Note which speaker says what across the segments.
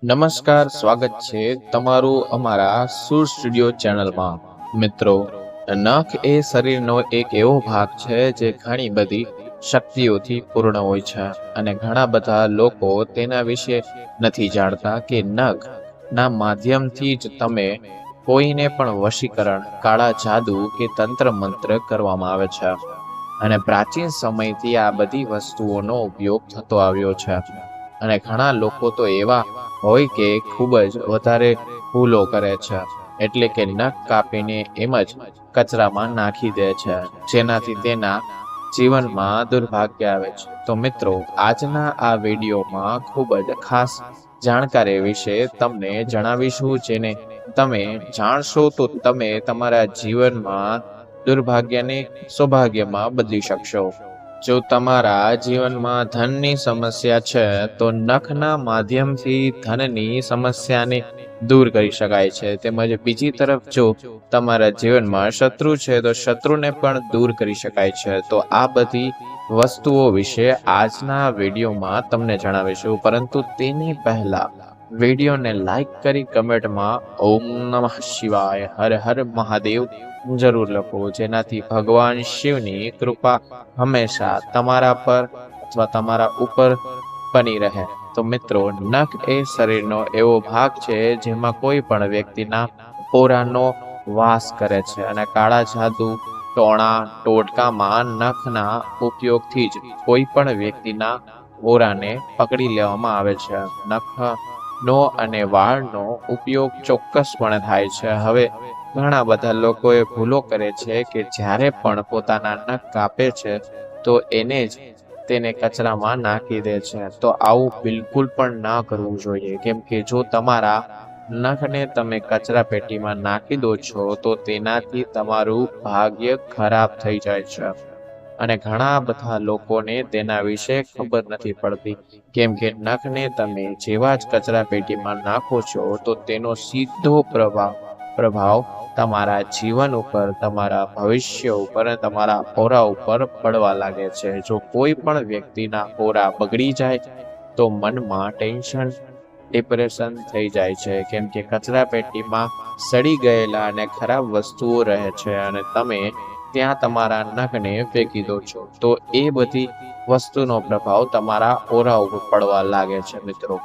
Speaker 1: નમસ્કાર, સ્વાગત છે તમારું અમારા સુર સ્ટુડિયો ચેનલમાં। મિત્રો, નખ એ શરીરનો એક એવો ભાગ છે જે ઘણી બધી શક્તિઓથી પૂર્ણ હોય છે અને ઘણા બધા લોકો તેના વિશે નથી જાણતા કે નખ ના માધ્યમથી જ તમે કોઈને પણ વશીકરણ, કાળા જાદુ કે તંત્ર મંત્ર કરવામાં આવે છે અને પ્રાચીન સમયથી આ બધી વસ્તુઓનો ઉપયોગ થતો આવ્યો છે અને ઘણા લોકો તો એવા હોય કે ખૂબ જ વધારે ભૂલો કરે છે, એટલે કે નખ કાપીને એમ જ કચરામાં નાખી દે છે, જેનાથી તેના જીવનમાં દુર્ભાગ્ય આવે છે। તો મિત્રો, આજના આ વિડીયોમાં ખૂબ જ ખાસ જાણકારી વિશે તમને જણાવીશું, જેને તમે જાણશો તો તમે તમારા જીવનમાં દુર્ભાગ્યને સૌભાગ્યમાં બદલી શકશો। જો તમારા જીવનમાં ધનની સમસ્યા છે તો નખના માધ્યમથી ધનની સમસ્યાને દૂર કરી શકાય છે, તેમજ બીજી તરફ જો તમારા જીવનમાં શત્રુ છે તો શત્રુને પણ દૂર કરી શકાય છે। તો આ બધી વસ્તુઓ વિશે આજના વિડીયોમાં તમને જણાવીશું, પરંતુ તેની પહેલા વિડીયોને લાઈક કરી કમેન્ટમાં ઓમ નમઃ શિવાય, હર હર મહાદેવ જરૂર લખો, જેનાથી ભગવાન શિવની કૃપા હંમેશા તમારા પર અથવા તમારા ઉપર બની રહે। તો મિત્રો, નખ એ શરીરનો એવો ભાગ છે જેમાં કોઈ પણ વ્યક્તિના ઓરાનો વાસ કરે છે અને કાળા જાદુ, ટોણા ટોટકામાં નખના ઉપયોગથી જ કોઈ પણ વ્યક્તિના ઓરાને પકડી લેવામાં આવે છે। નખનો અને વાળનો ઉપયોગ ચોક્કસપણે થાય છે। હવે ઘણા બધા લોકોએ ભૂલો કરે છે કે જ્યારે પણ પોતાના નખ કાપે છે તો એને જ તેને કચરામાં નાખી દે છે, તો આવું બિલકુલ પણ ના કરવું જોઈએ, કેમ કે જો તમારા નખને તમે કચરા પેટીમાં નાખી દો છો તો તેનાથી તમારું ભાગ્ય ખરાબ થઈ જાય છે અને ઘણા બધા લોકોને તેના વિશે ખબર નથી પડતી, કેમ કે નખને તમે જેવા જ કચરા પેટીમાં નાખો છો તો તેનો સીધો પ્રભાવ તમારા જીવન ઉપર, તમારા ભવિષ્ય ઉપર, તમારા ઓરા ઉપર પડવા લાગે છે। જો કોઈ પણ વ્યક્તિના ઓરા બગડી જાય તો મનમાં ટેન્શન, ડિપ્રેશન થઈ જાય છે, કેમ કે કચરા પેટીમાં સડી ગયેલા અને ખરાબ વસ્તુઓ રહે છે અને તમે ત્યાં તમારા નખને ફેંકી દો છો, તો એ બધી વસ્તુનો પ્રભાવ તમારા ઓરા ઉપર પડવા લાગે છે મિત્રો,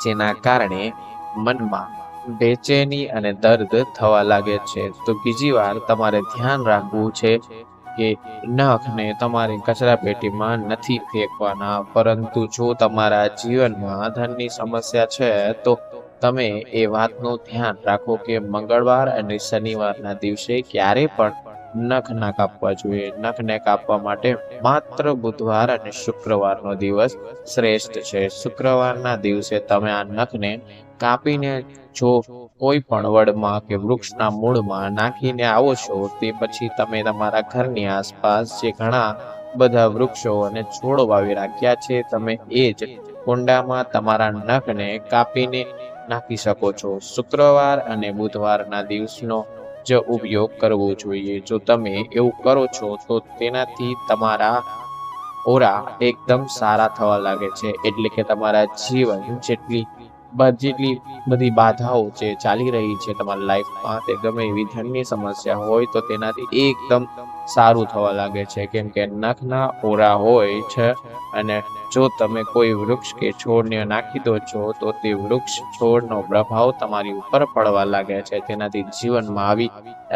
Speaker 1: જેના કારણે મનમાં બેચેની અને દર્દ થવા લાગે છે। તો બીજી વાર તમારે ધ્યાન રાખવું છે કે નખને તમારે કચરા પેટીમાં નથી ફેંકવાના, પરંતુ જો તમારા જીવનમાં ધનની સમસ્યા છે તો તમે એ વાતનું ધ્યાન રાખો કે મંગળવાર અને શનિવારના દિવસે ક્યારે પણ નખ ના કાપવા જોઈએ। નખને કાપવા માટે માત્ર બુધવાર અને શુક્રવારનો દિવસ શ્રેષ્ઠ છે। શુક્રવારના દિવસે તમે આ નખને કાપીને જો કોઈ પણ વડમાં કે વૃક્ષના મૂળમાં નાખીને આવો છો, તે પછી તમે તમારા ઘરની આસપાસ જે ઘણા બધા વૃક્ષો અને છોડ વાવી રાખ્યા છે, તમે એ જ કુંડામાં તમારા નખને કાપીને નાખી શકો છો। શુક્રવાર અને બુધવારના દિવસનો જ ઉપયોગ કરવો જોઈએ। જો તમે એવું કરો છો તો તેનાથી તમારા ઓરા એકદમ સારા થવા લાગે છે, એટલે કે તમારા જીવન જેટલી બધી બાધાઓ જે ચાલી રહી છે તમારી લાઈફમાં, તે ગમે એવી ધનની સમસ્યા હોય તો તેનાથી એકદમ સારું થવા લાગે છે, કેમ કે નખના ઓરા હોય છે અને જો તમે કોઈ વૃક્ષ કે છોડને નાખી દો છો તો તે વૃક્ષ છોડનો પ્રભાવ તમારી ઉપર પડવા લાગે છે, તેનાથી જીવનમાં આવી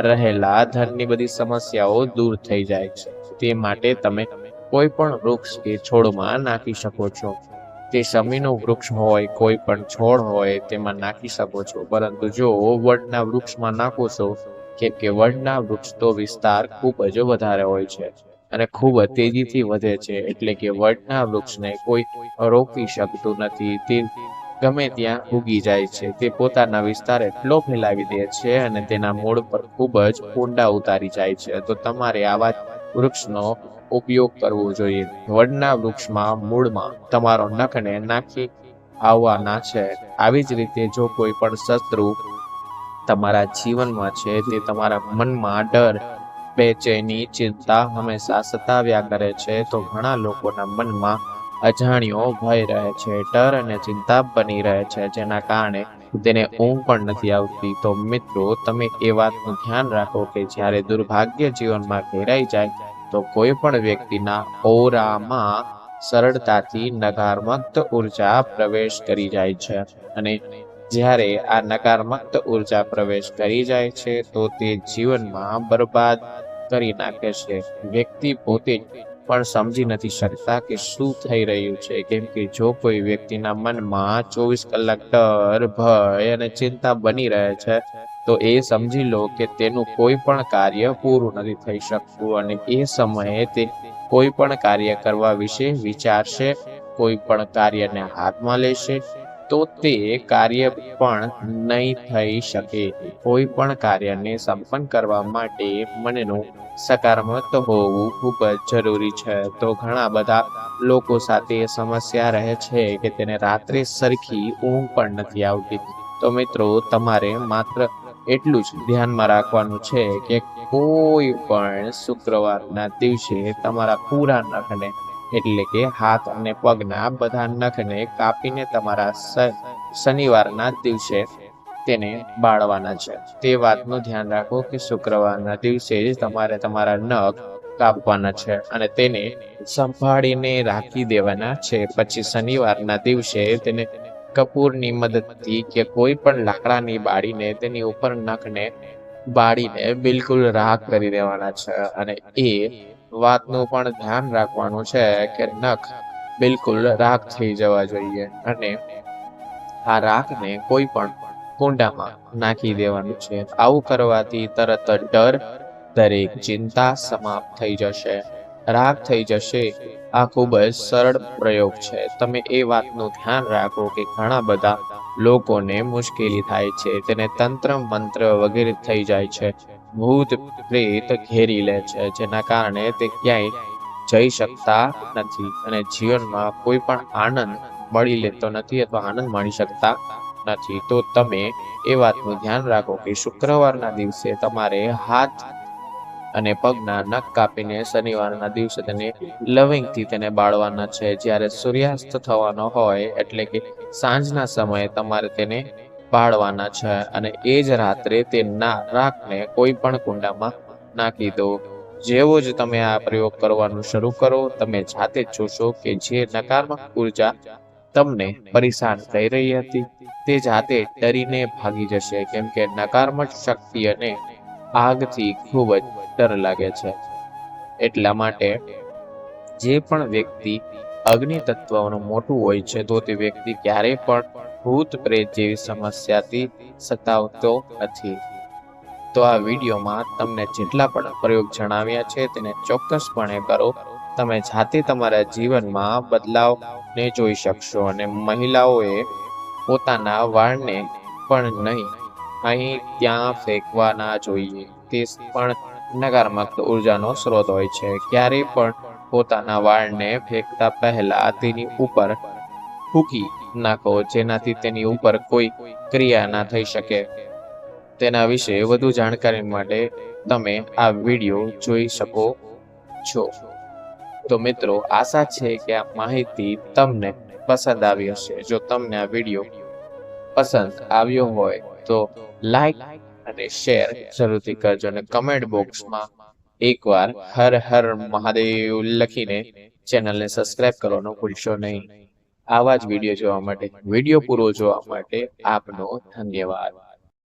Speaker 1: રહેલા ધનની બધી સમસ્યાઓ દૂર થઈ જાય છે। તે માટે તમે કોઈ પણ વૃક્ષ કે છોડમાં નાખી શકો છો, તે શમીનું વૃક્ષ હોય, કોઈ પણ છોડ હોય તેમાં નાખી શકો છો, પરંતુ જો વડના વૃક્ષમાં નાખો છો, કેમ કે વડના વૃક્ષ તો વિસ્તાર ખૂબ જ વધારે હોય છે અને ખૂબ તેજીથી વધે છે, એટલે કે વડના વૃક્ષને કોઈ રોકી શકતું નથી, તે ગમે ત્યાં ઉગી જાય છે, તે પોતાના વિસ્તાર એટલો ફેલાવી દે છે અને તેના મૂળ પર ખૂબ જ ઊંડા ઉતારી જાય છે। તો તમારે આવા વૃક્ષનો ઉપયોગ કરવો જોઈએ। વડના વૃક્ષમાં મૂળમાં તમારો નખને નાખી આવવાના છે। આવી જ રીતે જો કોઈ પણ શત્રુ તમારા જીવનમાં છે, તે તમારા મનમાં ડર, બેચેની, ચિંતા હંમેશા સતાવ્યા કરે છે, તો ઘણા લોકોના મનમાં અજાણ્યો ભય રહે છે, ડર અને ચિંતા બની રહે છે, જેના કારણે તેને ઊંઘ પણ નથી આવતી. તો મિત્રો, તમે એ વાતનું ધ્યાન રાખો કે જ્યારે દુર્ભાગ્ય જીવનમાં ઘેરાઈ જાય તો કોઈ પણ વ્યક્તિના ઓરામાં સરળતાથી નકારાત્મક ઉર્જા પ્રવેશ કરી જાય છે, અને જ્યારે આ નકારાત્મક ઉર્જા પ્રવેશ કરી જાય છે તો તે જીવનમાં બરબાદ કરી નાખે છે. વ્યક્તિ પોતે પણ સમજી નથી શકતા કે શું થઈ રહ્યું છે, કેમ કે જો કોઈ વ્યક્તિના મનમાં 24 કલાક ડર, ભય અને ચિંતા બની રહે છે તો એ સમજી લો કે તેનું કોઈ પણ કાર્ય પૂરું નથી થઈ શકતું, અને એ સમયે તે કોઈ પણ કાર્ય કરવા વિશે વિચારશે, કોઈ પણ કાર્યને હાથમાં લેશે તો તે કાર્ય પણ નહીં થઈ શકે. કોઈ પણ કાર્યને સંપન્ન કરવા માટે મનનું સકારાત્મક હોવું ખૂબ જ જરૂરી છે. તો ઘણા બધા લોકો સાથે સમસ્યા રહે છે કે તેને રાત્રે સરખી ઊંઘ પણ નથી આવતી. તો મિત્રો, તમારે માત્ર એટલું જ ધ્યાનમાં રાખવાનું છે કે કોઈ પણ શુક્રવારના દિવસે તમારા પૂરા નખને, એટલે કે હાથ અને પગના બધા નખને કાપીને તમારા શનિવારના દિવસે તેને બાળવાના છે. તે વાતનું ધ્યાન રાખો કે શુક્રવારના દિવસે જ તમારે તમારા નખ કાપવાના છે અને તેને સંભાળીને રાખી દેવાના છે. પછી શનિવારના દિવસે તેને કપૂરની મદદથી કે કોઈ પણ લાકડાની બાળીને તેની ઉપર નખને બાળીને બિલકુલ રાખ કરી દેવાના છે, અને એ વાતનું પણ ધ્યાન રાખવાનું છે કે નખ બિલકુલ રાખ થઈ જવા જોઈએ, અને આ રાખને કોઈ પણ કુંડામાં નાખી દેવાનું છે. આવું કરવાથી તરત જ ડર, દરેક ચિંતા સમાપ્ત થઈ જશે, રાખ થઈ જશે. આ ખૂબ જ સરળ પ્રયોગ છે. તમે એ વાતનું ધ્યાન રાખો કે ઘણા બધા લોકોને મુશ્કેલી થાય છે, તેને તંત્ર મંત્ર વગેરે થઈ જાય છે, ભૂત પ્રેત ઘેરી લે છે, જેના કારણે તે ક્યાંય જઈ શકતા નથી અને જીવનમાં કોઈ પણ આનંદ મળી લેતો નથી અથવા આનંદ માણી શકતા નથી. તો તમે એ વાતનું ધ્યાન રાખો કે શુક્રવારના દિવસે તમારે હાથ અને પગના નખ કાપીને શનિવારના દિવસે તેને લવિંગથી તેને બાળવાના છે. જ્યારે સૂર્યાસ્ત થવાનો હોય એટલે કે સાંજના સમયે તમારે તેને બાળવાના છે, અને એ જ રાત્રે તે રાખને કોઈ પણ કુંડામાં નાખી દો. જેવો જ તમે આ પ્રયોગ કરવાનું શરૂ કરો, તમે જાતે જ જોશો કે જે નકારાત્મક ઉર્જા તમને પરેશાન થઈ રહી હતી તે જાતે ડરીને ભાગી જશે, કેમ કે નકારાત્મક શક્તિ અને આગથી ખૂબ જ ડર લાગે છે. એટલા માટે જે પણ વ્યક્તિ અગ્નિ તત્વનું મોટું હોય છે તો તે વ્યક્તિ ક્યારેય પણ ભૂત પ્રેત જેવી સમસ્યાથી સતાવતો નથી. તો આ વિડીયોમાં તમને જેટલા પણ પ્રયોગ જણાવ્યા છે તેને ચોક્કસપણે કરો. તમે જાતે તમારા જીવનમાં બદલાવને જોઈ શકશો, અને મહિલાઓએ પોતાના વાળને પણ નહીં અહીં ત્યાં ફેંકવા ના જોઈએ. તે પણ નકારાત્મક ઉર્જાનો સ્ત્રોત હોય છે. ક્યારેય પણ પોતાના વાળને ફેંકતા પહેલા તેની ઉપર ફૂંકી નાખો, જેનાથી તેની ઉપર કોઈ ક્રિયા ના થઈ શકે. તેના વિશે વધુ જાણકારી માટે તમે આ વિડીયો જોઈ શકો છો. તો મિત્રો, આશા છે કે આ માહિતી તમને પસંદ આવી હશે. જો તમને આ વિડીયો પસંદ આવ્યો હોય તો લાઈક અને શેર જરૂરથી કરજો, અને કમેન્ટ બોક્સમાં એકવાર હર હર મહાદેવ લખીને ચેનલને સબસ્ક્રાઇબ કરવાનું ભૂલશો નહીં. આવા જ વિડીયો જોવા માટે, વિડીયો પૂરો જોવા માટે આપનો ધન્યવાદ.